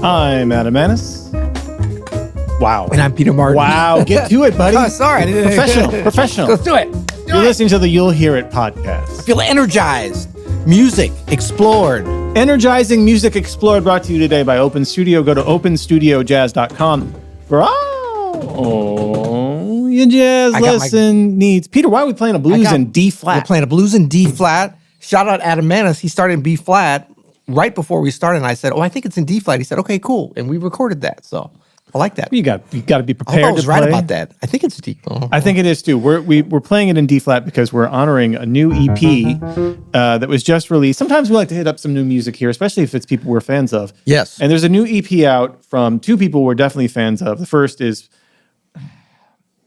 I'm Adam Manis. Wow. And I'm Peter Martin. Wow. Get to it, buddy. Oh, sorry. I didn't Professional. Let's do it. You're listening to the You'll Hear It podcast. I feel energized. Music explored. Energizing music explored, brought to you today by Open Studio. Go to openstudiojazz.com for all your jazz lesson needs. Peter, why are we playing a blues in D flat? We're playing a blues in D flat. Shout out Adam Manis. He started in B flat right before we started. And I said, I think it's in D flat. He said, okay, cool. And we recorded that. So I like that. You got to be prepared. I hope I was to right play. about that. I think it's D. I think it is too. We're playing it in D flat because we're honoring a new EP that was just released. Sometimes we like to hit up some new music here, especially if it's people we're fans of. Yes. And there's a new EP out from two people we're definitely fans of. The first is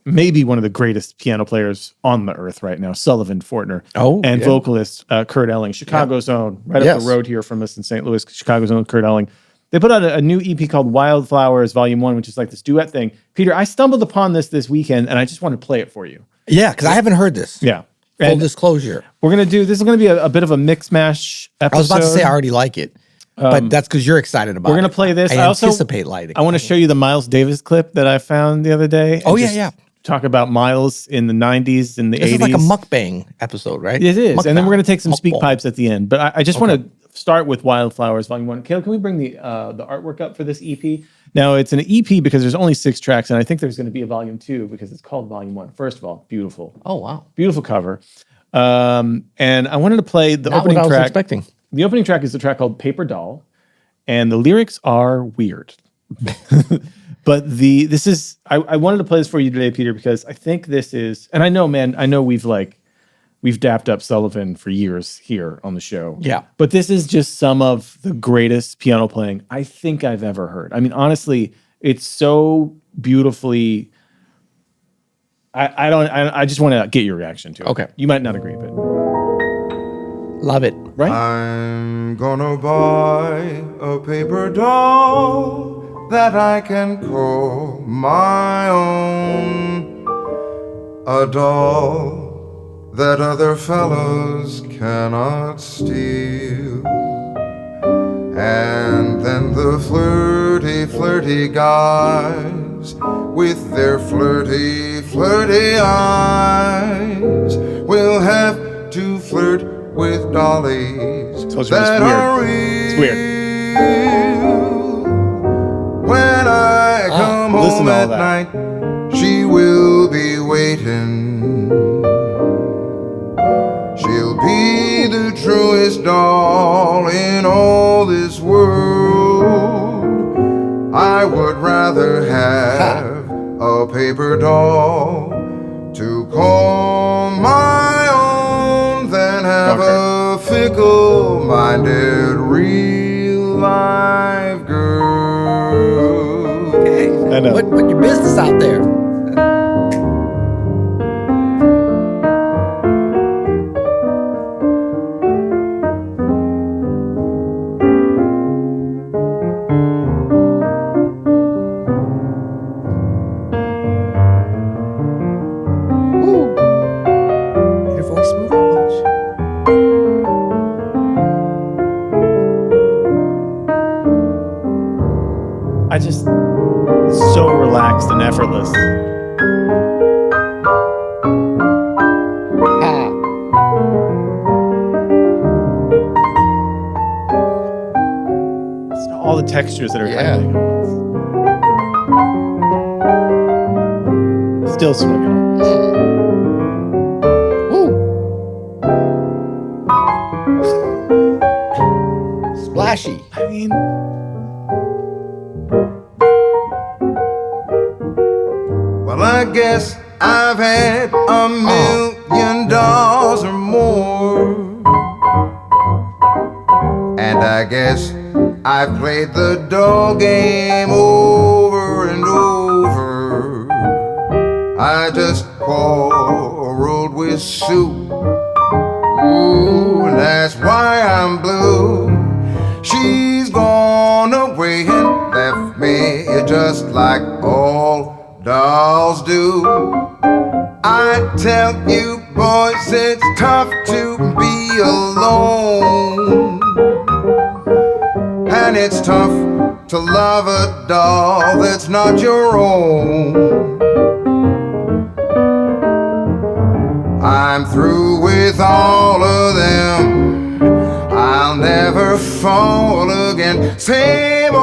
maybe one of the greatest piano players on the earth right now, Sullivan Fortner. And vocalist Kurt Elling, Chicago's own, right up the road here from us in St. Louis, Chicago's own Kurt Elling. They put out a new EP called Wildflowers Volume 1, which is like this duet thing. Peter, I stumbled upon this weekend, and I just want to play it for you. Yeah, because I haven't heard this. Yeah. Full disclosure. This is going to be a bit of a mix-mash episode. I was about to say I already like it, but that's because you're excited about it. We're going to play this. I anticipate lighting. I want to show you the Miles Davis clip that I found the other day. Yeah. Talk about Miles in the 90s and the 80s. This is like a mukbang episode, right? It is. Mukbang. And then we're going to take some speak pipes at the end. But I just want to start with Wildflowers Volume 1. Caleb, can we bring the artwork up for this EP? Now, it's an EP because there's only 6 tracks, and I think there's going to be a Volume 2 because it's called Volume 1. First of all, beautiful. Oh, wow. Beautiful cover. And I wanted to play the opening track. What I was expecting. The opening track is a track called Paper Doll, and the lyrics are weird. But I wanted to play this for you today, Peter, because I think this is, and I know we've dapped up Sullivan for years here on the show. Yeah. But this is just some of the greatest piano playing I think I've ever heard. I mean, honestly, it's so beautifully. I just want to get your reaction to it. Okay. You might not agree, but Love it. Right? I'm gonna buy a paper doll that I can call my own, a doll that other fellas cannot steal. And then the flirty guys with their flirty eyes will have to flirt with dollies that are real. It's weird. When I come home at night, she will be waiting. She'll be the truest doll in all this world. I would rather have a paper doll to call my own than have a fickle-minded real-life girl. I know. Put your business out there. It's so relaxed and effortless. It's all the textures that are happening at once. Still swinging. Splashy. I mean, well, I guess I've had $1 million or more, and I guess I've played the doll game over and over. I just quarreled with Sue. Ooh, that's why I'm blue. She's gone away and left me just like all dolls do. I tell you boys, it's tough to be alone, and it's tough to love a doll that's not your own. I'm through with all of them. I'll never fall again. Say, boy,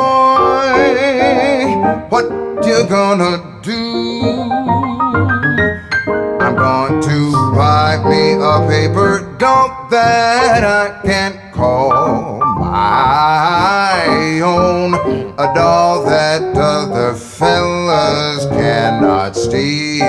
what you gonna do? I'm going to buy me a paper doll that I can't call my own. A doll that other fellas cannot steal.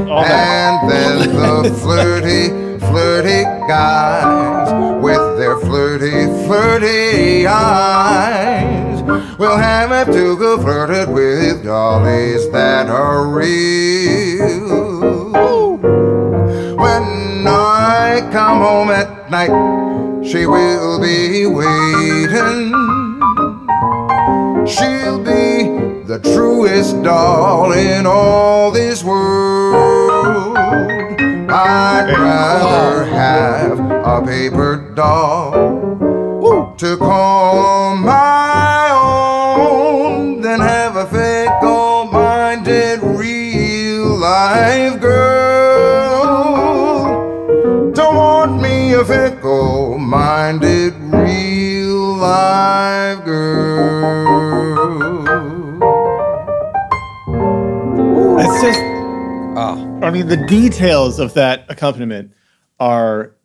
And then the flirty guys with their flirty eyes will have to go flirted with dollies that are real. When I come home at night, she will be waiting. She'll be the truest doll in all this world. I'd rather have a paper doll to call my own than have a fickle-minded real-life girl. Don't want me a fickle-minded real-life girl. It's just, I mean, the details of that accompaniment are,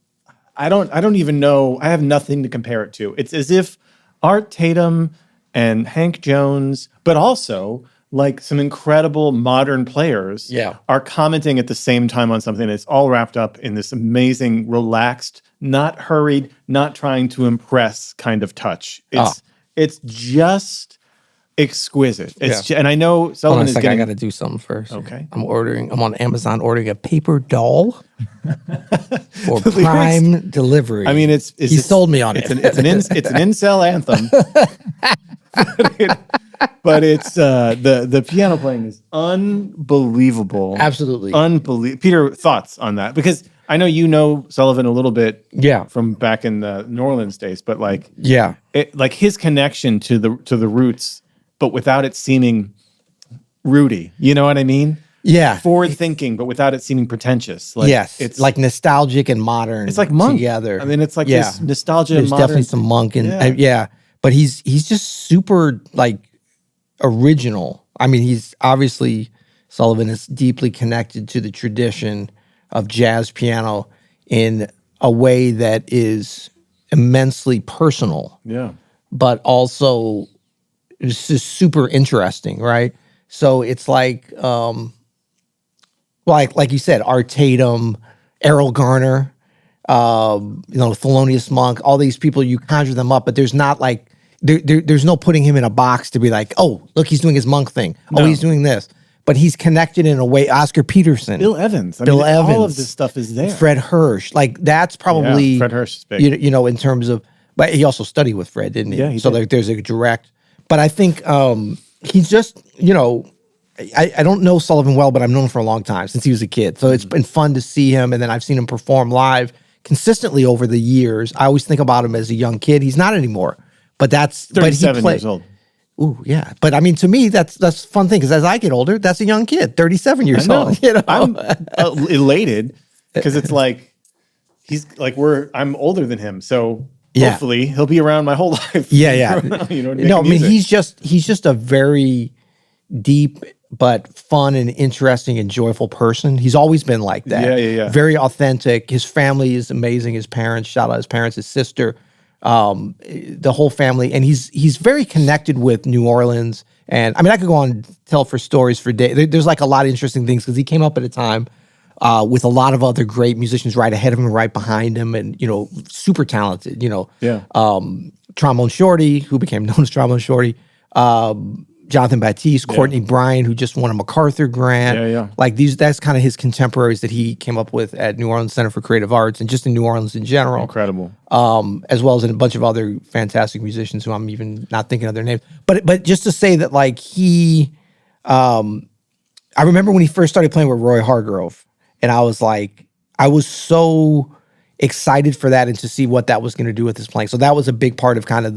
I don't even know. I have nothing to compare it to. It's as if Art Tatum and Hank Jones, but also like some incredible modern players are commenting at the same time on something. It's all wrapped up in this amazing, relaxed, not hurried, not trying to impress kind of touch. It's just exquisite. And I know Sullivan is getting... I got to do something first. Okay. I'm on Amazon ordering a paper doll for Prime delivery. I mean, he sold me on it. It's an incel anthem. But it's the piano playing is unbelievable. Absolutely. Unbelievable. Peter, thoughts on that? Because I know you know Sullivan a little bit from back in the New Orleans days, but like his connection to the roots, but without it seeming rooty. You know what I mean? Yeah. Forward thinking, but without it seeming pretentious. Like, yes. It's like nostalgic and modern. It's like Monk together. I mean, it's like this nostalgia. There's modern, definitely some Monk and but he's just super like original. I mean, he's obviously Sullivan is deeply connected to the tradition of jazz piano in a way that is immensely personal. Yeah. But also it's just super interesting, right? So it's like you said, Art Tatum, Errol Garner, Thelonious Monk, all these people, you conjure them up, but there's not like there's no putting him in a box to be like, oh, look, he's doing his Monk thing. No. Oh, he's doing this. But he's connected in a way. Oscar Peterson. Bill Evans. Evans. All of this stuff is there. Fred Hirsch. Like, that's probably... Fred Hirsch is big. In terms of... But he also studied with Fred, didn't he? Yeah, he so did. There's a direct... But I think he's just, I don't know Sullivan well, but I've known him for a long time, since he was a kid. So it's been fun to see him, and then I've seen him perform live consistently over the years. I always think about him as a young kid. He's not anymore. But that's... 37 years old. Ooh, yeah. But I mean, to me, that's a fun thing, because as I get older, that's a young kid, 37 years old. I'm elated because it's like, he's like, I'm older than him. So hopefully he'll be around my whole life. Yeah. No, I mean, he's just a very deep but fun and interesting and joyful person. He's always been like that. Yeah. Very authentic. His family is amazing. His parents, shout out his parents, his sister, the whole family. And he's very connected with New Orleans. And I mean, I could go on and tell for stories for days. There's like a lot of interesting things, because he came up at a time with a lot of other great musicians right ahead of him and right behind him, and, super talented, Trombone Shorty, who became known as Trombone Shorty, Jonathan Baptiste, Courtney Bryan, who just won a MacArthur grant. Yeah. Like that's kind of his contemporaries that he came up with at New Orleans Center for Creative Arts, and just in New Orleans in general. Incredible. As well as a bunch of other fantastic musicians who I'm even not thinking of their names. But just to say that, like, I remember when he first started playing with Roy Hargrove, and I was so excited for that and to see what that was going to do with his playing. So that was a big part of kind of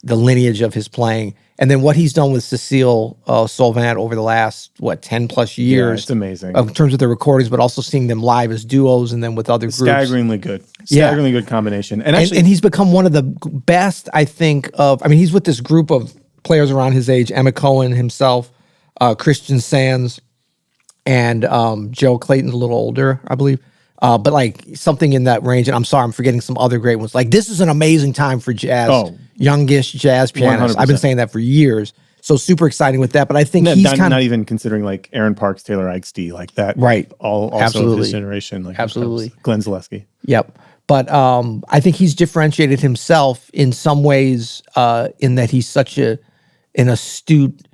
the lineage of his playing. And then what he's done with Cecile Solvant over the last, 10 plus years. It's amazing. In terms of their recordings, but also seeing them live as duos and then with other groups. Staggeringly good. Staggeringly good combination. And actually, and he's become one of the best, I think, he's with this group of players around his age, Emmett Cohen himself, Christian Sands, and Joe Clayton's a little older, I believe. But like something in that range. And I'm sorry, I'm forgetting some other great ones. Like this is an amazing time for jazz, youngish jazz pianists. 100%. I've been saying that for years. So super exciting with that. But I think he's kind of not even considering like Aaron Parks, Taylor Ikestey, like that. Right. Also Absolutely. of his generation. Like Absolutely. Glenn Zaleski. Yep. But I think he's differentiated himself in some ways in that he's such an astute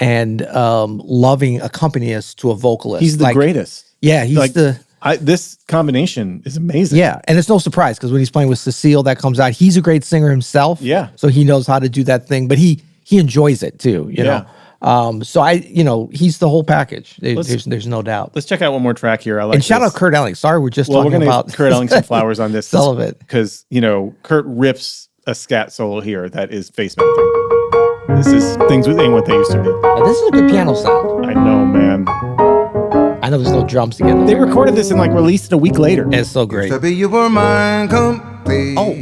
and loving accompanist to a vocalist. He's the greatest. Yeah, he's this combination is amazing. Yeah, and it's no surprise because when he's playing with Cecile, that comes out. He's a great singer himself. Yeah. So he knows how to do that thing, but he enjoys it too, you know. So he's the whole package. There's no doubt. Let's check out one more track here. And shout out Kurt Elling. Sorry, we're just talking about Kurt Elling some flowers on this. Some of it. Because, Kurt rips a scat solo here that is face melting. This is things ain't what they used to be. Now, this is a good piano sound. I know, man. I know there's no drums again. They recorded this and released it a week later. It's so great. To be you were mine complete. Oh,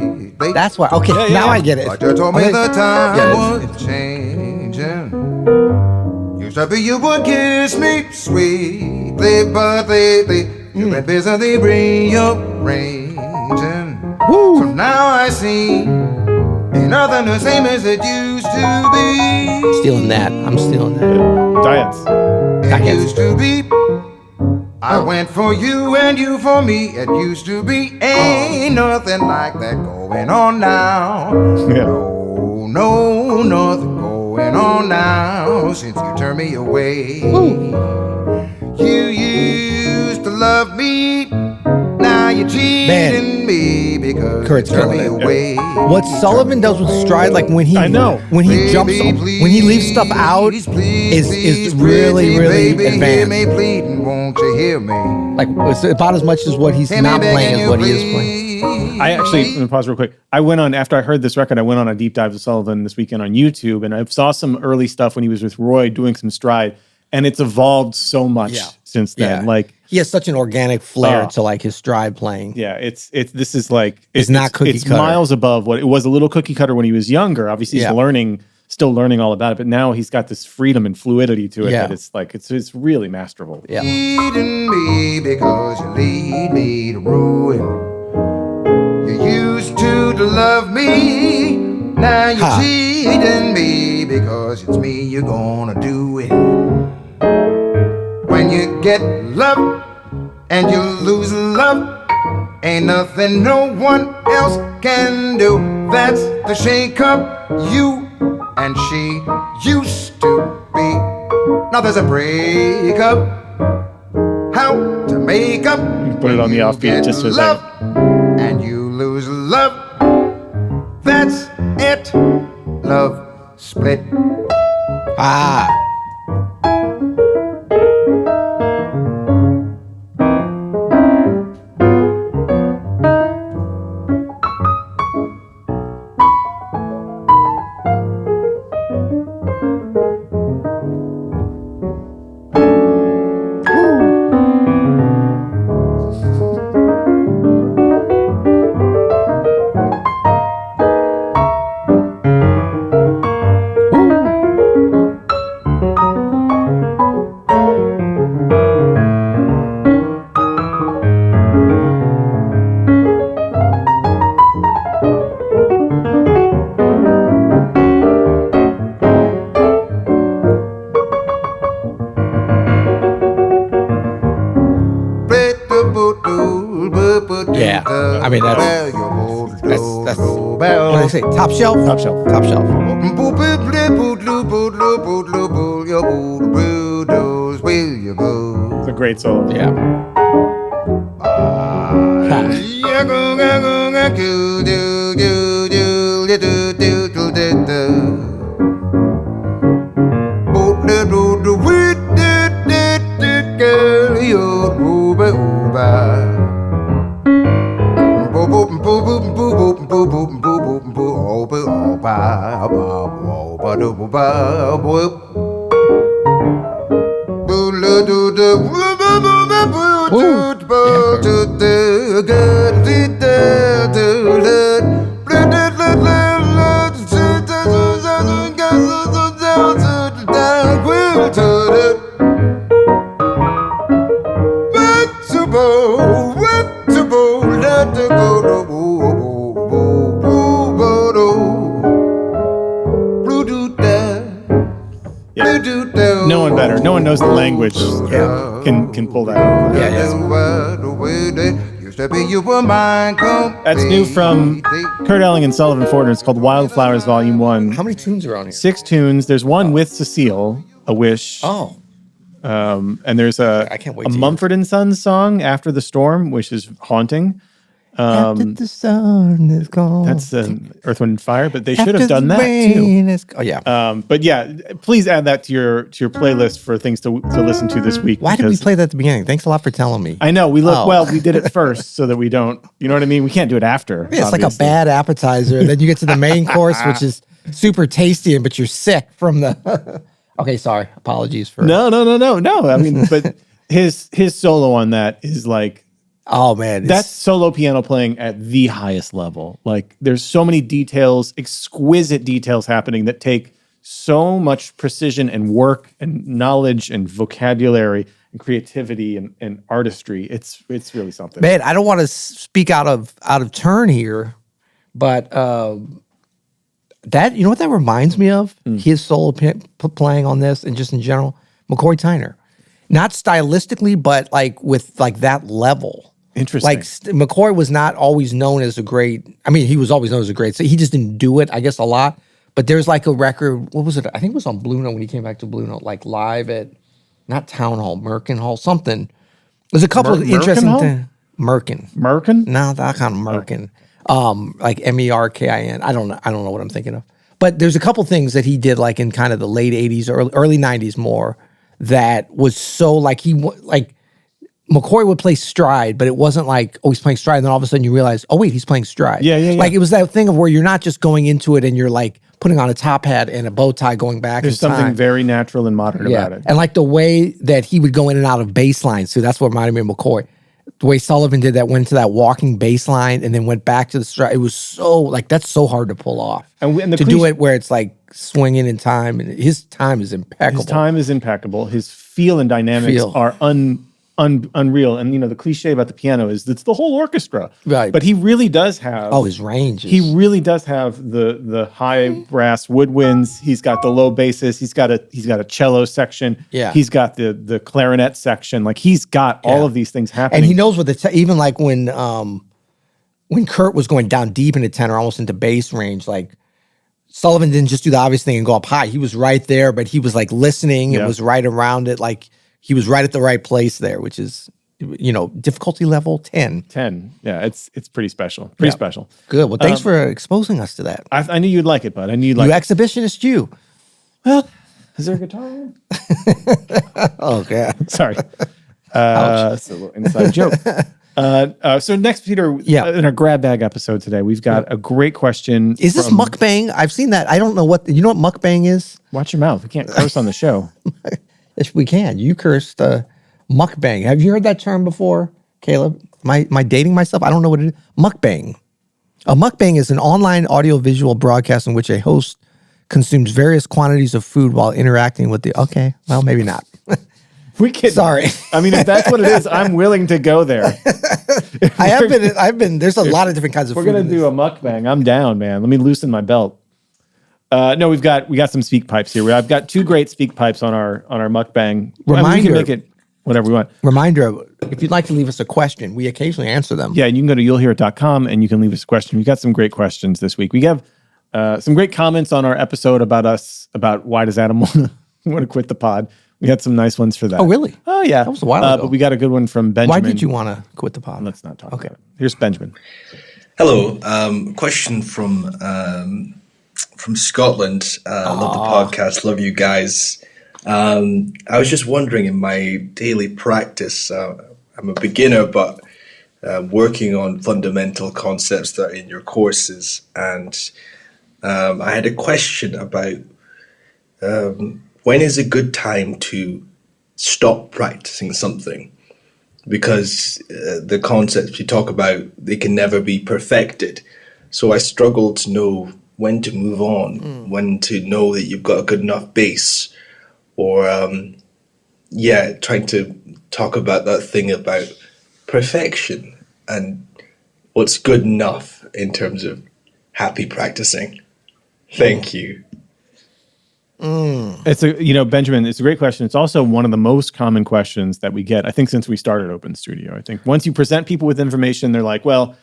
that's why. Okay, now I get it. But you told me the time was changing. Used to be you would kiss me sweetly, but lately you've been busy rearranging. Woo. So now I see ain't nothing the same as it used to be. Stealing that. I'm stealing that. Diets. It used to be I went for you and you for me. It used to be ain't nothing like that going on now. Yeah. No, nothing going on now since you turned me away. Ooh. You used to love me, now you're cheating me because Kurt's you turned me killing it. away. What Sullivan does with Stride, like when he jumps, when he leaves stuff out, is really, really advanced. Hear me pleading, won't you hear me? Like it's about as much as what he's not playing as what he is playing. I actually, let me pause real quick. After I heard this record, I went on a deep dive of Sullivan this weekend on YouTube, and I saw some early stuff when he was with Roy doing some Stride, and it's evolved so much since then. Yeah. Like he has such an organic flair to like his Stride playing. Yeah, it's not cookie it's cutter. miles above what it was. A little cookie cutter when he was younger. Obviously, he's still learning all about it, but now he's got this freedom and fluidity to it that it's really masterful. Yeah. Leading me because you lead me to ruin. You used to love me, now you're cheating me because it's me you're gonna do it. When you get love and you lose love, ain't nothing no one else can do. That's the shake up you and she used to be. Now there's a breakup, how to make up. You put it on the offbeat just for a love second. and you lose love. That's it. Love split. Yeah, I mean that's what do they say? Top shelf. Top shelf. Top shelf. It's a great solo. Yeah. No one better. No one knows the language. Can pull that off. That's new from Kurt Elling and Sullivan Fortner. It's called Wildflowers Volume 1. How many tunes are on here? 6 tunes. There's one with Cecile, A Wish. Oh. And there's a Mumford & Sons song, After the Storm, which is haunting. After the sun is gone. That's Earth, Wind, and Fire, but they should have done that too. But yeah, please add that to your playlist for things to listen to this week. Why did we play that at the beginning? Thanks a lot for telling me. I know we did it first so that we don't. You know what I mean? We can't do it after. Yeah, it's like a bad appetizer. Then you get to the main course, which is super tasty, but you're sick from the. Okay, sorry. Apologies for. No. I mean, but his solo on that is like. Oh man, that's solo piano playing at the highest level. Like there's so many details, exquisite details happening that take so much precision and work and knowledge and vocabulary and creativity and artistry. It's really something. Man, I don't want to speak out of turn here, but that you know what that reminds me of? His solo playing on this and just in general, McCoy Tyner. Not stylistically, but like with like that level. Interesting. Like McCoy was not always known as a great. I mean, he was always known as a great. So he just didn't do it, I guess, a lot. But there's like a record. What was it? I think it was on Blue Note when he came back to Blue Note, like live at not Town Hall, Merkin Hall, something. There's a couple of interesting things. Merkin. No, that kind of Merkin. Like Merkin. I don't know what I'm thinking of. But there's a couple things that he did, like in kind of the late '80s, early '90s, more that was so like McCoy would play stride, but it wasn't like, oh, he's playing stride. And then all of a sudden you realize, oh, wait, he's playing stride. Yeah. Like it was that thing of where you're not just going into it and you're like putting on a top hat and a bow tie going back. There's something very natural and modern about it. And like the way that he would go in and out of bass lines, too. That's what reminded me of McCoy. The way Sullivan did that, went to that walking bass line and then went back to the stride. It was so, like, that's so hard to pull off. And to do it where it's like swinging in time. And his time is impeccable. His feel and dynamics are unreal. And, you know, the cliche about the piano is it's the whole orchestra. Right. But he really does have... Oh, his range. He really does have the high brass woodwinds. He's got the low basses. He's got a cello section. Yeah. He's got the clarinet section. Like, he's got all of these things happening. And he knows what even like when Kurt was going down deep into tenor, almost into bass range, like, Sullivan didn't just do the obvious thing and go up high. He was right there, but he was like listening. It was right around it. Like, he was right at the right place there, which is, you know, difficulty level 10. 10. Yeah, it's pretty special. Pretty special. Good. Well, thanks for exposing us to that. I knew you'd like it, bud. I knew you'd like it. You exhibitionist, you. Well, is there a guitar? Oh, yeah. Sorry. It's a little inside joke. So next, Peter, in our grab bag episode today, we've got a great question. Is this mukbang? I've seen that. I don't know you know what mukbang is? Watch your mouth. We can't curse on the show. Yes, we can. You cursed mukbang. Have you heard that term before, Caleb? Am I dating myself? I don't know what it is. Mukbang. A mukbang is an online audio-visual broadcast in which a host consumes various quantities of food while interacting with the... Okay, well, maybe not. We can. Sorry. I mean, if that's what it is, I'm willing to go there. I've been, there's a lot of different kinds of food. We're going to do a mukbang. I'm down, man. Let me loosen my belt. No, we got some speak pipes here. I've got 2 great speak pipes on our mukbang. Reminder, we can make it whatever we want. Reminder, if you'd like to leave us a question, we occasionally answer them. Yeah, and you can go to you'llhearit.com and you can leave us a question. We got some great questions this week. We have some great comments on our episode about why does Adam want to quit the pod. We had some nice ones for that. Oh, really? Oh, yeah. That was a while ago. But we got a good one from Benjamin. Why did you want to quit the pod? Let's not talk about it. Here's Benjamin. Hello. Question from Scotland. Love the podcast. Love you guys. I was just wondering in my daily practice, I'm a beginner, but working on fundamental concepts that are in your courses. And I had a question about when is a good time to stop practicing something? Because the concepts you talk about, they can never be perfected. So I struggle to know when to move on, when to know that you've got a good enough base, or trying to talk about that thing about perfection and what's good enough in terms of happy practicing. Thank you. It's Benjamin, it's a great question. It's also one of the most common questions that we get, I think, since we started Open Studio. I think once you present people with information, they're like, well,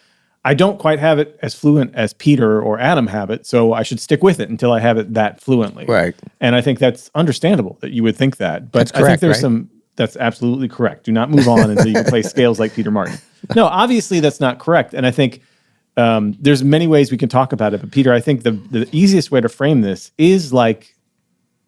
I don't quite have it as fluent as Peter or Adam have it, so I should stick with it until I have it that fluently. Right. And I think that's understandable that you would think that. But that's correct, I think there's that's absolutely correct. Do not move on until you can play scales like Peter Martin. No, obviously that's not correct. And I think there's many ways we can talk about it. But Peter, I think the easiest way to frame this is like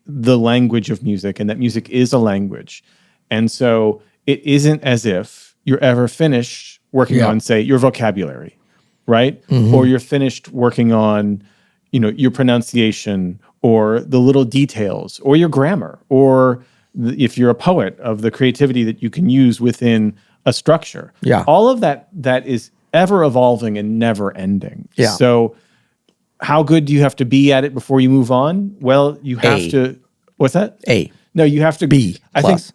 the language of music, and that music is a language. And so it isn't as if you're ever finished working on, say, your vocabulary, right? Or you're finished working on, your pronunciation or the little details or your grammar, or if you're a poet, of the creativity that you can use within a structure. Yeah. All of that is ever evolving and never ending. Yeah. So how good do you have to be at it before you move on? Well, you have to. What's that? A. No, you have to B. I Plus.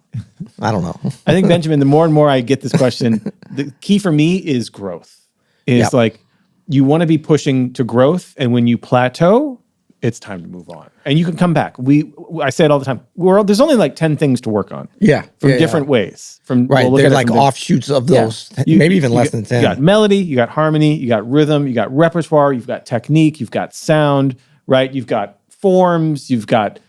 I don't know. I think, Benjamin, the more and more I get this question, the key for me is growth. Is like you want to be pushing to growth, and when you plateau, it's time to move on, and you can come back. I say it all the time. There's only like 10 things to work on. Yeah, from different ways. They're like offshoots of those, maybe even less than 10. You got melody, you got harmony, you got rhythm, you got repertoire, you've got technique, you've got sound, right? You've got forms, you've got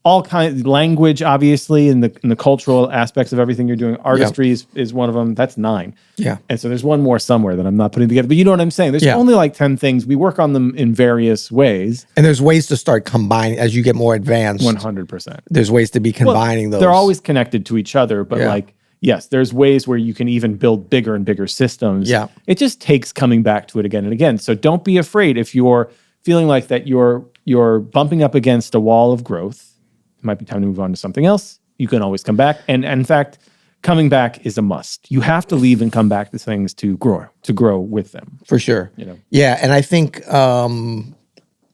all kinds of language, obviously, in the cultural aspects of everything you're doing. Artistry is one of them. That's 9. Yeah. And so there's one more somewhere that I'm not putting together. But you know what I'm saying? There's only like 10 things. We work on them in various ways. And there's ways to start combining as you get more advanced. 100%. There's ways to be combining those. They're always connected to each other, but yes, there's ways where you can even build bigger and bigger systems. Yeah. It just takes coming back to it again and again. So don't be afraid if you're feeling like that you're bumping up against a wall of growth. It might be time to move on to something else. You can always come back. And in fact, coming back is a must. You have to leave and come back to things to grow with them. For sure. Yeah, and I think one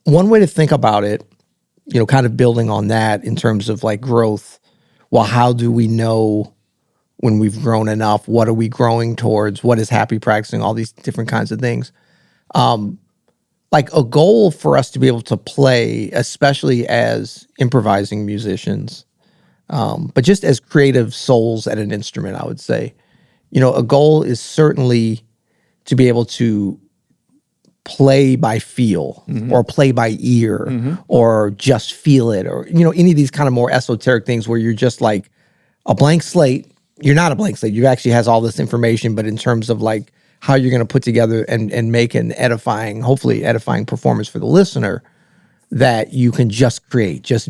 way to think about it, kind of building on that in terms of like growth, well, how do we know when we've grown enough? What are we growing towards? What is happy practicing? All these different kinds of things. Like a goal for us to be able to play, especially as improvising musicians, but just as creative souls at an instrument, I would say, a goal is certainly to be able to play by feel or play by ear or just feel it, or, any of these kind of more esoteric things where you're just like a blank slate. You're not a blank slate. You actually has all this information, but in terms of like how you're going to put together and make an hopefully edifying performance for the listener, that you can just create, just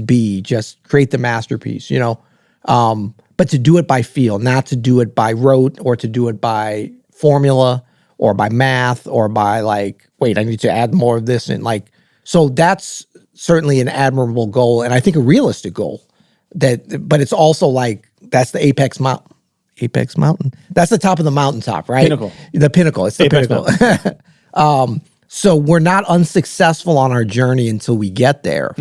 create the masterpiece, but to do it by feel, not to do it by rote or to do it by formula or by math or by like, wait, I need to add more of this. And like, so that's certainly an admirable goal. And I think a realistic goal but it's also like, that's the apex mountain. Apex mountain. That's the top of the mountaintop, right? Pinnacle. The pinnacle. It's the Apex pinnacle. So we're not unsuccessful on our journey until we get there.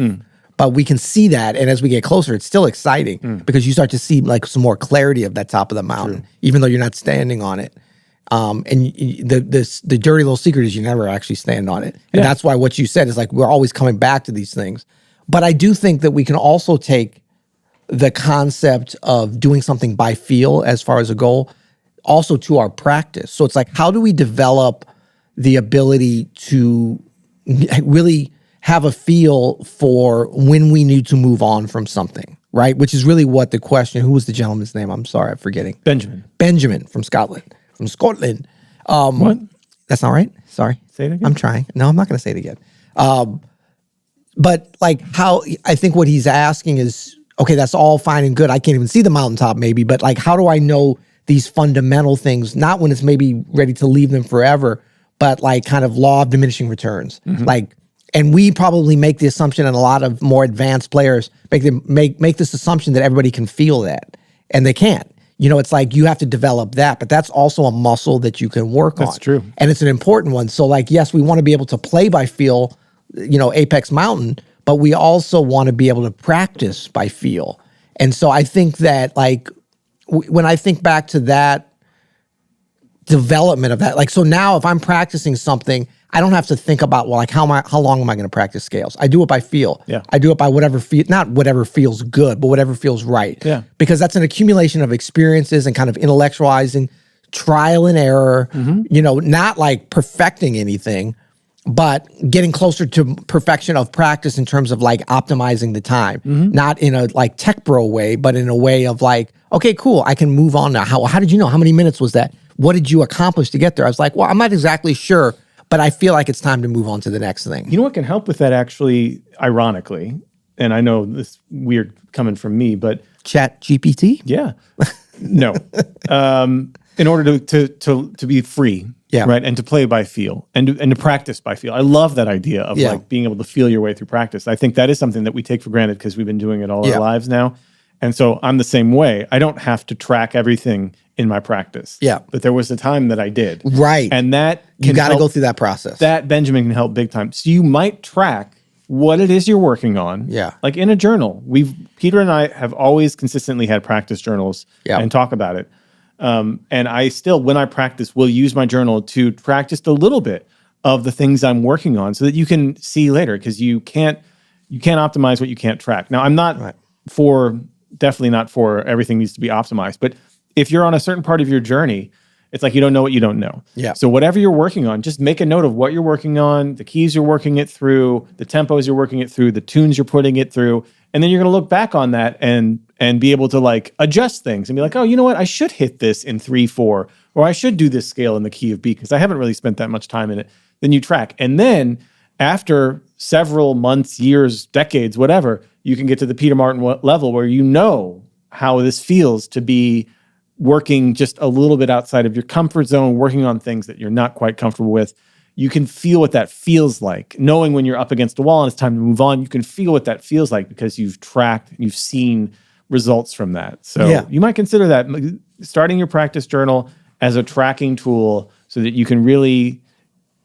But we can see that, and as we get closer, it's still exciting because you start to see like some more clarity of that top of the mountain, even though you're not standing on it. And the dirty little secret is you never actually stand on it. And that's why what you said is like we're always coming back to these things. But I do think that we can also take the concept of doing something by feel as far as a goal also to our practice. So it's like, how do we develop the ability to really have a feel for when we need to move on from something, right? Which is really what the question, who was the gentleman's name? I'm sorry, I'm forgetting. Benjamin from Scotland. What? That's not right? Sorry. Say it again. I'm trying. No, I'm not going to say it again. But like how, I think what he's asking is, okay, that's all fine and good. I can't even see the mountaintop maybe, but like, how do I know these fundamental things, not when it's maybe ready to leave them forever, but like kind of law of diminishing returns. Like, and we probably make the assumption, and a lot of more advanced players make this assumption that everybody can feel that, and they can't. You know, it's like you have to develop that, but that's also a muscle that you can work on. That's true. And it's an important one. So like, yes, we want to be able to play by feel, you know, Apex Mountain, but we also want to be able to practice by feel. And so I think that like, when I think back to that development of that, like, so now if I'm practicing something, I don't have to think about, well, like how long am I going to practice scales? I do it by feel. Yeah. I do it by not whatever feels good, but whatever feels right. Yeah. Because that's an accumulation of experiences and kind of intellectualizing, trial and error, you know, not like perfecting anything, but getting closer to perfection of practice in terms of like optimizing the time, not in a like tech bro way, but in a way of like, okay, cool, I can move on now. How did you know? How many minutes was that? What did you accomplish to get there? I was like, well, I'm not exactly sure, but I feel like it's time to move on to the next thing. You know what can help with that actually, ironically, and I know this is weird coming from me, but Chat GPT? yeah, no. In order to be free, right, and to play by feel, and to practice by feel. I love that idea of like being able to feel your way through practice. I think that is something that we take for granted because we've been doing it all our lives now. And so I'm the same way. I don't have to track everything in my practice. Yeah. But there was a time that I did. Right. And that you got to go through that process. That, Benjamin, can help big time. So you might track what it is you're working on. Yeah. Like in a journal. Peter and I have always consistently had practice journals and talk about it. And I still, when I practice, will use my journal to track just a little bit of the things I'm working on so that you can see later, because you can't optimize what you can't track. Now, I'm not definitely not for everything needs to be optimized, but if you're on a certain part of your journey, it's like you don't know what you don't know. Yeah. So whatever you're working on, just make a note of what you're working on, the keys you're working it through, the tempos you're working it through, the tunes you're putting it through, and then you're going to look back on that and be able to like adjust things and be like, oh, you know what? I should hit this in 3/4, or I should do this scale in the key of B because I haven't really spent that much time in it. Then you track. And then after several months, years, decades, whatever, you can get to the Peter Martin level where you know how this feels to be working just a little bit outside of your comfort zone, working on things that you're not quite comfortable with. You can feel what that feels like. Knowing when you're up against a wall and it's time to move on, you can feel what that feels like because you've tracked, you've seen results from that. So you might consider that starting your practice journal as a tracking tool so that you can really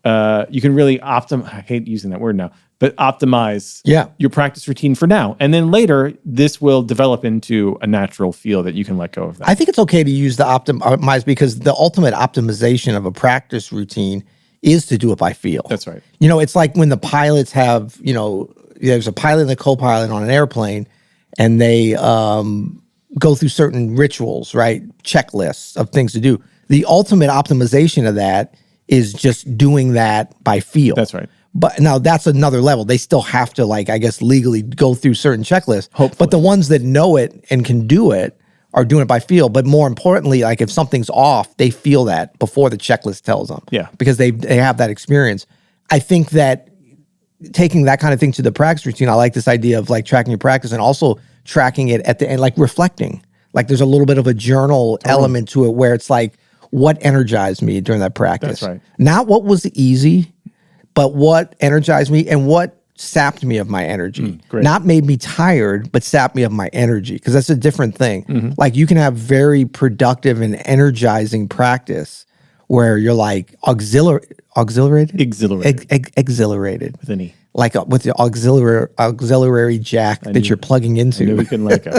optimize. I hate using that word now, but optimize your practice routine for now. And then later, this will develop into a natural feel that you can let go of that. I think it's okay to use the optimize because the ultimate optimization of a practice routine is to do it by feel. That's right. You know, it's like when the pilots have, you know, there's a pilot and a co-pilot on an airplane, and they go through certain rituals, right? Checklists of things to do. The ultimate optimization of that is just doing that by feel. That's right. But now that's another level. They still have to, like, I guess, legally go through certain checklists. Hopefully. But the ones that know it and can do it are doing it by feel. But more importantly, like if something's off, they feel that before the checklist tells them. Yeah. Because they have that experience. I think that taking that kind of thing to the practice routine, I like this idea of like tracking your practice and also tracking it at the end, like reflecting. Like there's a little bit of a journal element to it where it's like, what energized me during that practice? That's right. Not what was easy, but what energized me and what sapped me of my energy. Not made me tired, but sapped me of my energy, because that's a different thing. Like you can have very productive and energizing practice where you're like exhilarated with an E. Like with the auxiliary jack that you're plugging into. I knew we couldn't let go.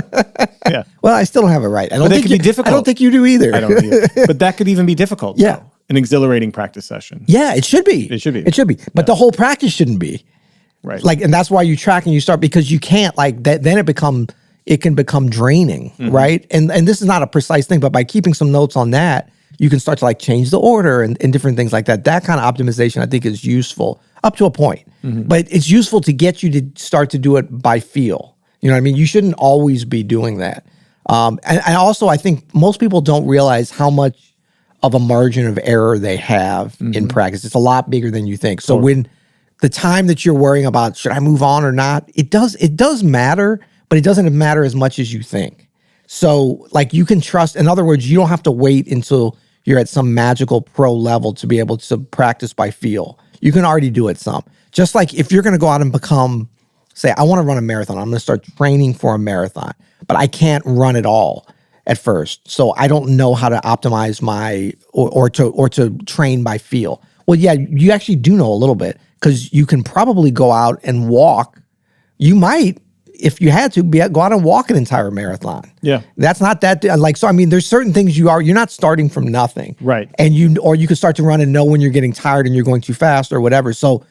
Yeah. Well, I still don't have it right. I don't think it can be difficult. I don't think you do either. I don't either. But that could even be difficult. Yeah. Though. An exhilarating practice session. Yeah, it should be. It should be. It should be. But the whole practice shouldn't be. Right. Like, and that's why you track and you start, because you can't like that. Then it can become draining, right? And this is not a precise thing, but by keeping some notes on that, you can start to like change the order and different things like that. That kind of optimization, I think, is useful up to a point. But it's useful to get you to start to do it by feel. You know what I mean? You shouldn't always be doing that. And also, I think most people don't realize how much of a margin of error they have in practice. It's a lot bigger than you think. So when the time that you're worrying about, should I move on or not? It does matter, but it doesn't matter as much as you think. So like you can trust, in other words, you don't have to wait until you're at some magical pro level to be able to practice by feel. You can already do it some. Just like if you're going to go out and become, say, I want to run a marathon. I'm going to start training for a marathon, but I can't run it all at first. So I don't know how to optimize my, or to train by feel. Well, yeah, you actually do know a little bit because you can probably go out and walk. You might, if you had to, go out and walk an entire marathon. Yeah. That's not that, like, so I mean, there's certain things you're not starting from nothing. Right. And or you can start to run and know when you're getting tired and you're going too fast or whatever. So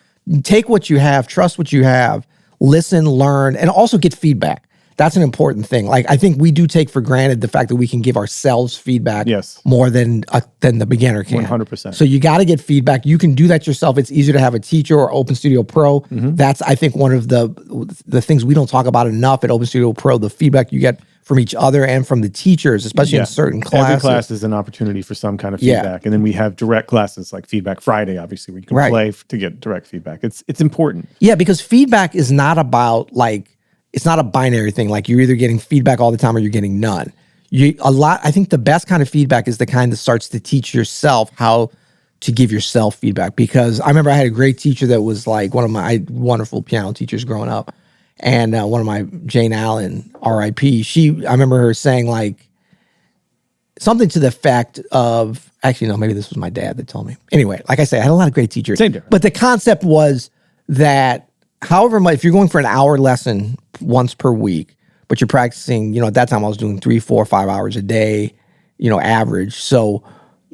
take what you have, trust what you have, listen, learn, and also get feedback. That's an important thing. Like, I think we do take for granted the fact that we can give ourselves feedback more than the beginner can. 100%. So you got to get feedback. You can do that yourself. It's easier to have a teacher or Open Studio Pro. That's, I think, one of the things we don't talk about enough at Open Studio Pro, the feedback you get from each other and from the teachers, especially in certain classes. Every class is an opportunity for some kind of feedback. And then we have direct classes like Feedback Friday, obviously, where you can play to get direct feedback. It's important. Yeah, because feedback is not about like, it's not a binary thing. Like you're either getting feedback all the time or you're getting none. I think the best kind of feedback is the kind that starts to teach yourself how to give yourself feedback. Because I remember I had a great teacher that was like one of my wonderful piano teachers growing up. And one of my, Jane Allen, R.I.P., I remember her saying like something to the effect of, actually, no, maybe this was my dad that told me. Anyway, like I say, I had a lot of great teachers. Same difference. But the concept was that however much, if you're going for an hour lesson once per week, but you're practicing, at that time I was doing 3, 4, 5 hours a day, average. So,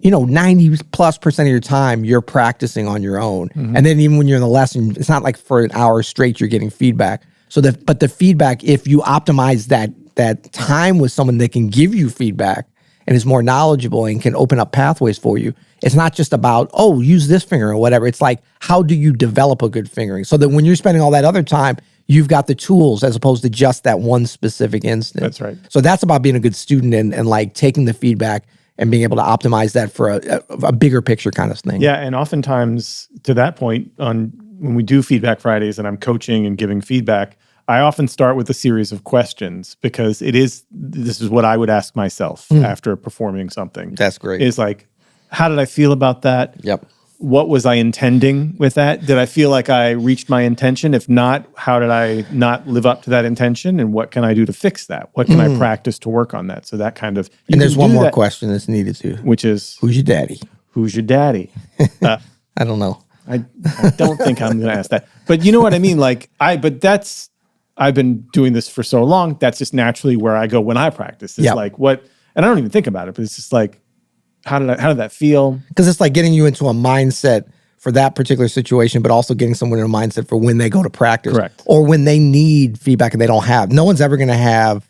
90+% of your time you're practicing on your own. And then even when you're in the lesson, it's not like for an hour straight you're getting feedback. So but the feedback, if you optimize that time with someone that can give you feedback and is more knowledgeable and can open up pathways for you, it's not just about, use this finger or whatever. It's like, how do you develop a good fingering? So that when you're spending all that other time, you've got the tools as opposed to just that one specific instance. That's right. So that's about being a good student and like taking the feedback and being able to optimize that for a bigger picture kind of thing. Yeah, and oftentimes to that point, when we do Feedback Fridays and I'm coaching and giving feedback, I often start with a series of questions because this is what I would ask myself after performing something. That's great. Is like, how did I feel about that? Yep. What was I intending with that? Did I feel like I reached my intention? If not, how did I not live up to that intention? And what can I do to fix that? What can I practice to work on that? So that kind of... And there's one more question that's needed too. Which is... Who's your daddy? Who's your daddy? I don't know. I don't think I'm going to ask that. But you know what I mean? Like, I've been doing this for so long, that's just naturally where I go when I practice. It's like, what... And I don't even think about it, but it's just like, how did that feel? Because it's like getting you into a mindset for that particular situation, but also getting someone in a mindset for when they go to practice. Correct. Or when they need feedback and they don't have. No one's ever going to have,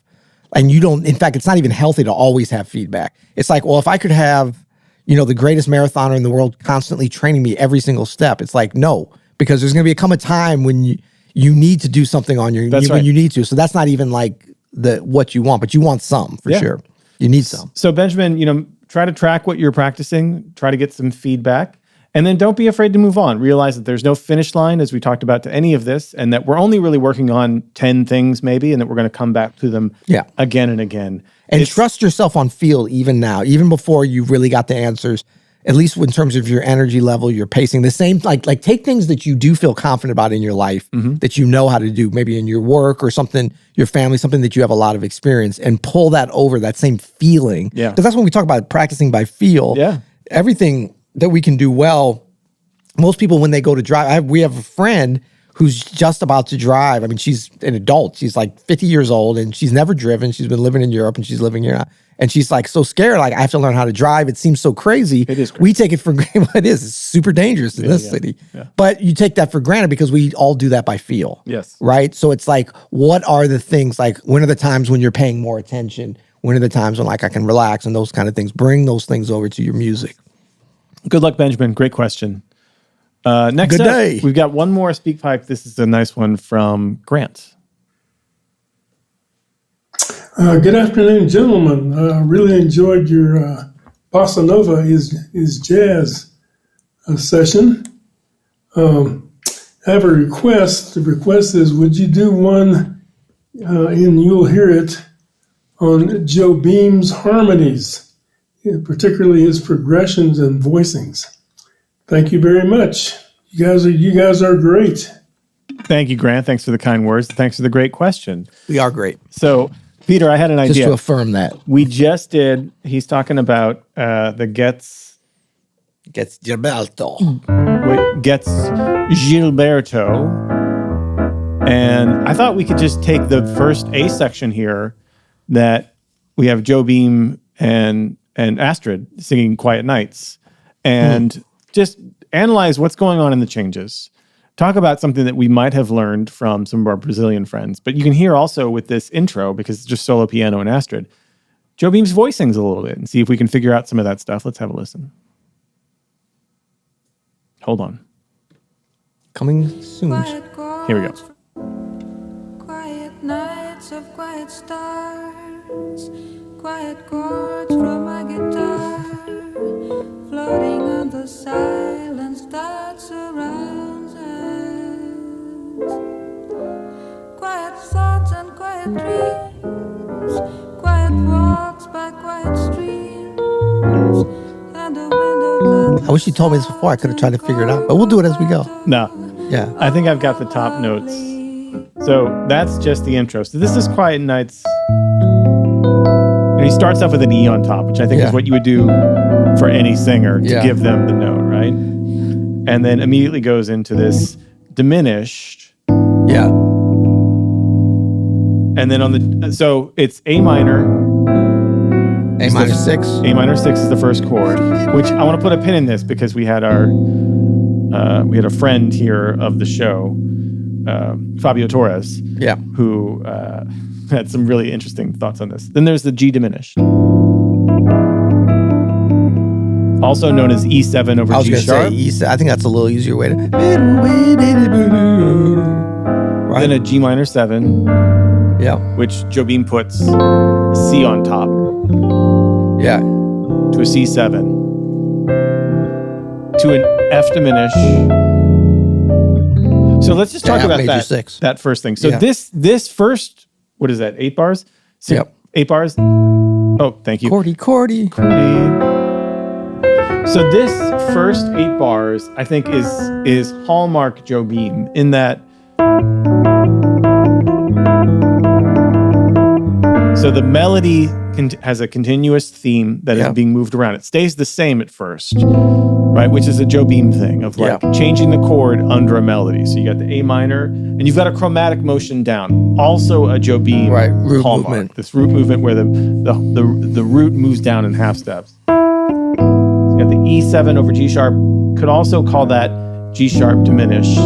and you don't, in fact, it's not even healthy to always have feedback. It's like, well, if I could have, the greatest marathoner in the world constantly training me every single step, it's like, no, because there's going to come a time when you need to do something on when you need to. So that's not even like what you want, but you want some for sure. You need some. So Benjamin, try to track what you're practicing, try to get some feedback, and then don't be afraid to move on. Realize that there's no finish line, as we talked about, to any of this, and that we're only really working on 10 things maybe, and that we're going to come back to them again and again. And trust yourself on feel even now, even before you've really got the answers, at least in terms of your energy level, your pacing. The same, like take things that you do feel confident about in your life, that you know how to do, maybe in your work or something, your family, something that you have a lot of experience, and pull that over, that same feeling. Yeah. Because that's when we talk about practicing by feel. Yeah. Everything that we can do well, most people when they go to drive, we have a friend who's just about to drive. I mean, she's an adult. She's like 50 years old and she's never driven. She's been living in Europe and she's living here now. And she's like so scared, like I have to learn how to drive. It seems so crazy. It is crazy. We take it for granted. It is. It's super dangerous in this city. Yeah. But you take that for granted because we all do that by feel. Yes. Right? So it's like, what are the things, like when are the times when you're paying more attention? When are the times when like I can relax and those kind of things? Bring those things over to your music. Good luck, Benjamin. Great question. Next up, we've got one more speak pipe. This is a nice one from Grant. Good afternoon, gentlemen. Really enjoyed your Bossa Nova is jazz session. I have a request. The request is, would you do one, and you'll hear it, on Joe Beam's harmonies, particularly his progressions and voicings. Thank you very much. You guys are great. Thank you, Grant. Thanks for the kind words. Thanks for the great question. We are great. So, Peter, I had an idea. Just to affirm that. We just did, he's talking about the Gets Gilberto. And I thought we could just take the first A section here that we have Joe Beam and Adhered singing Quiet Nights and just analyze what's going on in the changes. Talk about something that we might have learned from some of our Brazilian friends. But you can hear also with this intro, because it's just solo piano and Adhered, Joe Beam's voicings a little bit and see if we can figure out some of that stuff. Let's have a listen. Hold on. Coming soon. Here we go. Quiet nights of quiet stars, quiet chords from my guitar, floating on the silence that surrounds us. Quiet thoughts and quiet dreams, quiet walks by quiet streams, and a window. I wish you told me this before. I could have tried to figure it out, but we'll do it as we go. No. Yeah. I think I've got the top notes. So that's just the intro. So this is Quiet Nights. And he starts off with an E on top, which I think is what you would do for any singer to give them the note, right? And then immediately goes into this diminished. Yeah. And then so it's A minor. A minor 6. A minor 6 is the first chord, which I want to put a pin in this because we had a friend here of the show, Fabio Torres, who had some really interesting thoughts on this. Then there's the G diminished, also known as E7 over G sharp. Say I think that's a little easier way to. Right. Then a G minor 7, which Joe Beam puts C on top. Yeah. To a C7. To an F diminished. So let's just talk about that first thing. So this first, what is that, 8 bars? 8 bars? Oh, thank you. Cordy. So this first 8 bars, I think, is hallmark Joe Beam in that. So the melody has a continuous theme that is being moved around. It stays the same at first, right? Which is a Joe Beam thing of like changing the chord under a melody. So you got the A minor, and you've got a chromatic motion down. Also a Joe Beam root hallmark. Movement. This root movement where the root moves down in half steps. So you got the E7 over G sharp. Could also call that G sharp diminished.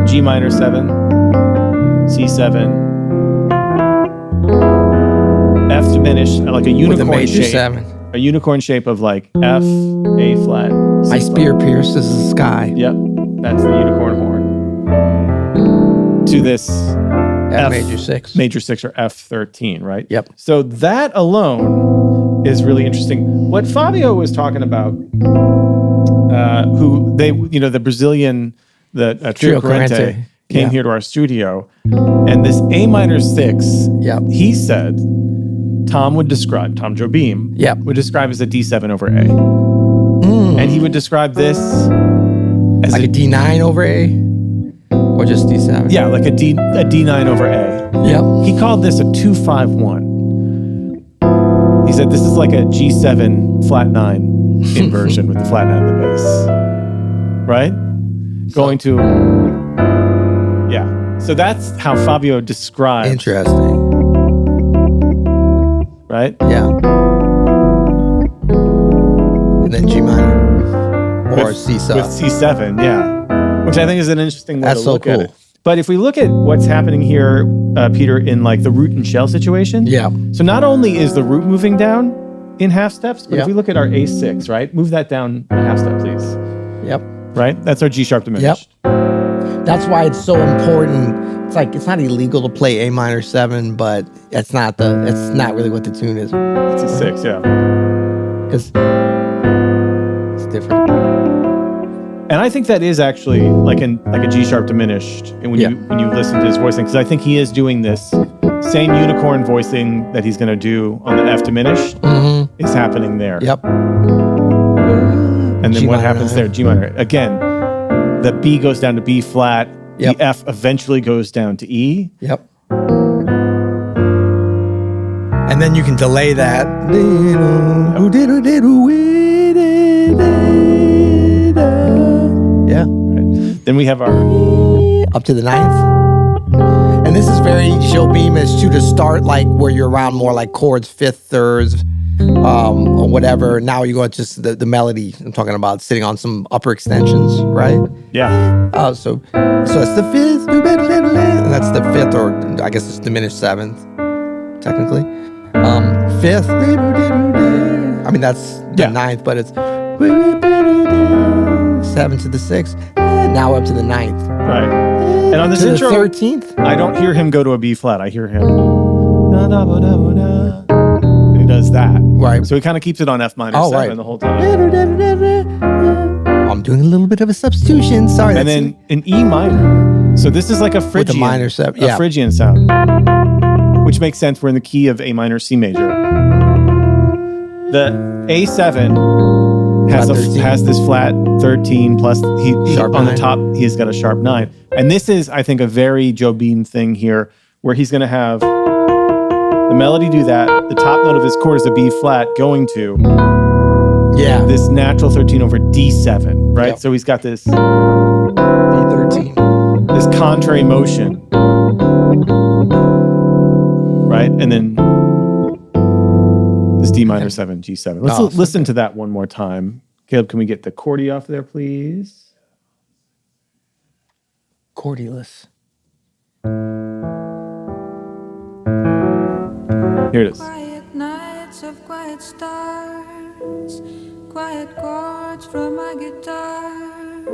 G minor 7, C7, F diminished, like a unicorn shape. 7. A unicorn shape of like F, A flat. C My spear pierces the sky. Yep, that's the unicorn horn. To this F major 6. Major 6 or F13, right? Yep. So that alone is really interesting. What Fabio was talking about, the Brazilian, the Trio Corrente came here to our studio, and this A minor 6, he said, Tom Joe Beam, would describe as a D7 over A. And he would describe this as like a D9 over A? Or just D7? Yeah, like a D9 over A. Yep. He called this a 2-5-1. He said this is like a G7 flat 9 inversion with the flat 9 on the bass. Right? Going to... Yeah. So that's how Fabio describes... Interesting. Right? Yeah. And then G minor. Or C7. With C7, yeah. Which I think is an interesting way to look at it. Cool. But if we look at what's happening here, Peter, in like the root and shell situation. Yeah. So not only is the root moving down in half steps, but if we look at our A6, right? Move that down a half step, please. Yep. Right? That's our G sharp diminished. Yep. That's why it's so important. It's like, it's not illegal to play A minor 7, but it's not really what the tune is. It's a 6, yeah. Because it's different. And I think that is actually like a G sharp diminished. And when you listen to his voicing, because I think he is doing this same unicorn voicing that he's going to do on the F diminished is happening there. Yep. And then G what minor happens 9. there? G minor. Again, the B goes down to B flat. Yep. The F eventually goes down to E. Yep. And then you can delay that. Yeah. Then we have our Up to the 9th. And this is very Jobim-ish too, to start like where you're around more like chords, 5th, 3rds, or whatever. Now you go into just the melody. I'm talking about sitting on some upper extensions, right? yeah. So it's the 5th, and that's the 5th, or I guess it's diminished 7th, technically. 5th, I mean that's the 9th, but it's 7 to the 6th, and now up to the 9th. Right. And on this To intro, the 13th. I don't hear him go to a B flat. I hear him. And he does that. Right. So he kind of keeps it on F minor 7 the whole time. I'm doing a little bit of a substitution. Sorry. And then in E minor. So this is like a Phrygian. minor 7. Yeah. A Phrygian sound. Which makes sense. We're in the key of A minor, C major. The A7 has this flat 13 plus he Sharp on 9. the top he's got a sharp 9. And this is, I think, a very Jobim thing here, where he's going to have the melody do that. The top note of his chord is a B flat going to this natural 13 over D7, right? Yep. So he's got this D13. this contrary motion, right? And then this D minor 7, G7. Let's listen to that one more time. Caleb, can we get the chordy off there, please? Chordulus. Here it is. Quiet nights of quiet stars, quiet chords from my guitar,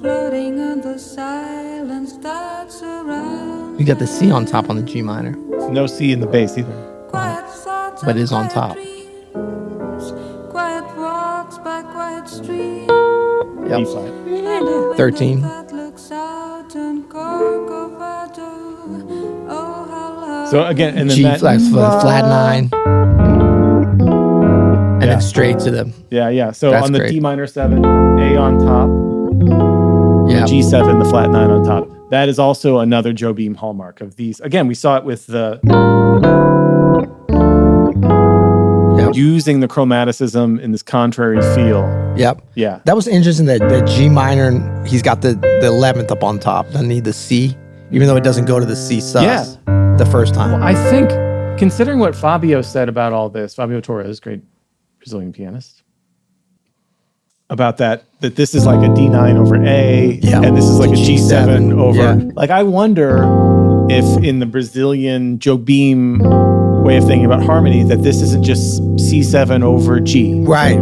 floating on the silence that surrounds. You got the C on top on the G minor. No C in the bass either. Quiet thoughts But and it is on quiet top. dreams, quiet walks by quiet streams, E flat. and a window 13. that looks out on Corcovado. Oh, how lovely. So again, and then G that flat, flat 9. And Yeah. then straight to the Yeah. So That's on the great. D minor 7, A on top, G7, the flat 9 on top. That is also another Jobim hallmark of these. Again, we saw it with the using the chromaticism in this contrary feel. Yep. Yeah. That was interesting that the G minor, he's got the 11th up on top. Doesn't need the C, even though it doesn't go to the C sus the first time. Well, I think, considering what Fabio said about all this, Fabio Torres, great Brazilian pianist, about that this is like a D9 over A, and this is like a G7 over. Like, I wonder if in the Brazilian Jobim way of thinking about harmony, that this isn't just C7 over G. Right.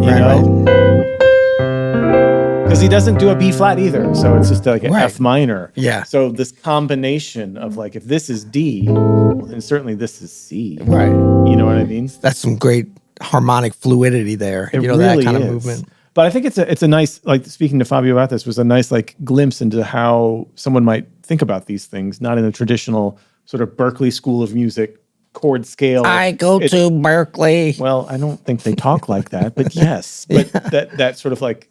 Because he doesn't do a B flat either. So it's just like an F minor. Yeah. So this combination of like, if this is D, well, then certainly this is C. Right. You know what I mean? That's some great harmonic fluidity there. It that really kind is. of movement. But I think it's a nice, like, speaking to Fabio about this, was a nice like glimpse into how someone might think about these things, not in a traditional sort of Berklee School of Music chord scale. I go to Berkeley. Well, I don't think they talk like that, but yes. But that sort of like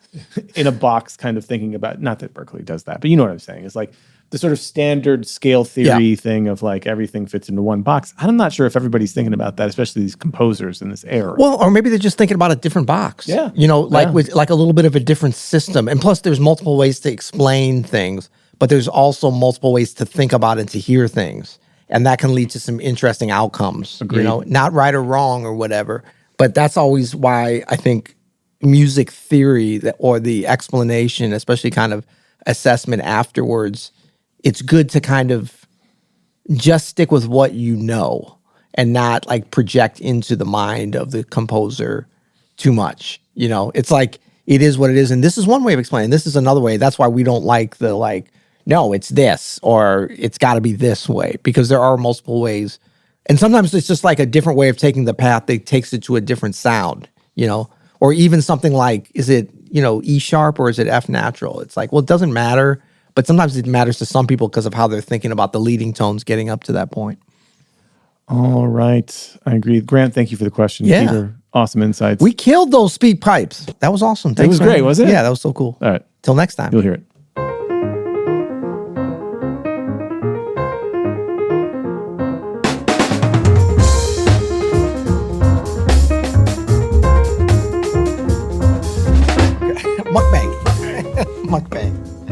in a box kind of thinking about, not that Berklee does that, but you know what I'm saying. It's like the sort of standard scale theory thing of like everything fits into one box. I'm not sure if everybody's thinking about that, especially these composers in this era. Well, or maybe they're just thinking about a different box. Yeah. With like a little bit of a different system. And plus there's multiple ways to explain things, but there's also multiple ways to think about and to hear things. And that can lead to some interesting outcomes. Agreed. Not right or wrong or whatever. But that's always why I think music theory or the explanation, especially kind of assessment afterwards, it's good to kind of just stick with what you know and not like project into the mind of the composer too much. It's like, it is what it is. And this is one way of explaining. This is another way. That's why we don't like the like, no, it's this, or it's got to be this way, because there are multiple ways. And sometimes it's just like a different way of taking the path that takes it to a different sound, or or even something like, is it, E sharp or is it F natural? It's like, well, it doesn't matter, but sometimes it matters to some people because of how they're thinking about the leading tones getting up to that point. All right. I agree. Grant, thank you for the question. Yeah. Peter, awesome insights. We killed those speed pipes. That was awesome. Thanks, was great, wasn't it? Yeah, that was so cool. All right. Till next time. You'll hear it.